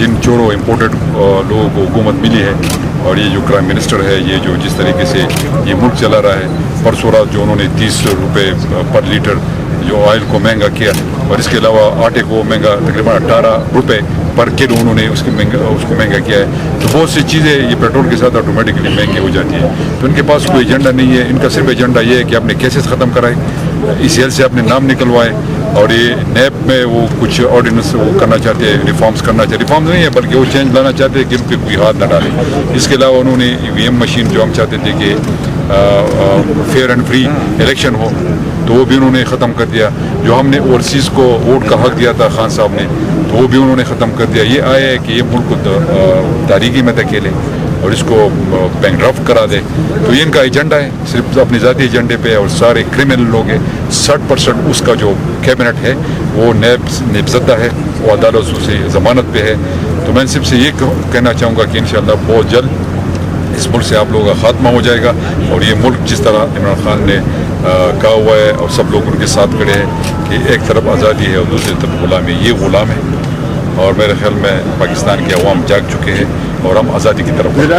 جن چوروں امپورٹڈ لوگوں کو حکومت ملی ہے اور یہ جو کرائم منسٹر ہے یہ جو جس طریقے سے یہ ملک چلا رہا ہے، پرسوں رات جو انہوں نے 30 روپے پر لیٹر جو آئل کو مہنگا کیا اور اس کے علاوہ آٹے کو مہنگا تقریباً 18 روپے پر کلو انہوں نے اس کو مہنگا کیا ہے، تو بہت سی چیزیں یہ پیٹرول کے ساتھ آٹومیٹکلی مہنگی ہو جاتی ہے. تو ان کے پاس کوئی ایجنڈا نہیں ہے، ان کا صرف ایجنڈا یہ ہے کہ اپنے کیسز ختم کرائے، ECL سے اپنے نام نکلوائے اور یہ نیب میں وہ کچھ آرڈیننس وہ کرنا چاہتے ہیں، ریفارمز کرنا چاہتے ہیں، ریفارمز نہیں ہے بلکہ وہ چینج لانا چاہتے ہیں کہ ان پہ کوئی ہاتھ نہ ڈالے. اس کے علاوہ انہوں نے EVM مشین جو ہم چاہتے تھے کہ فیئر اینڈ فری الیکشن ہو تو وہ بھی انہوں نے ختم کر دیا. جو ہم نے اوورسیز کو ووٹ کا حق دیا تھا خان صاحب نے تو وہ بھی انہوں نے ختم کر دیا. یہ آیا ہے کہ یہ ملک کو تاریکی میں دھکیلے اور اس کو بینک ڈرافٹ کرا دے. تو یہ ان کا ایجنڈا ہے، صرف اپنے ذاتی ایجنڈے پہ، اور سارے کرمنل لوگ ہیں. 60% اس کا جو کیبنٹ ہے وہ نیب زدہ ہے، وہ عدالتوں سے ضمانت پہ ہے. تو میں صرف سے یہ کہنا چاہوں گا کہ انشاءاللہ بہت جلد اس ملک سے آپ لوگوں کا خاتمہ ہو جائے گا اور یہ ملک جس طرح عمران خان نے کہا ہوا ہے اور سب لوگ ان کے ساتھ کھڑے ہیں کہ ایک طرف آزادی ہے اور دوسری طرف غلامی، یہ غلام ہے. اور میرے خیال میں پاکستان کے عوام جاگ چکے ہیں اور ہم آزادی کی طرف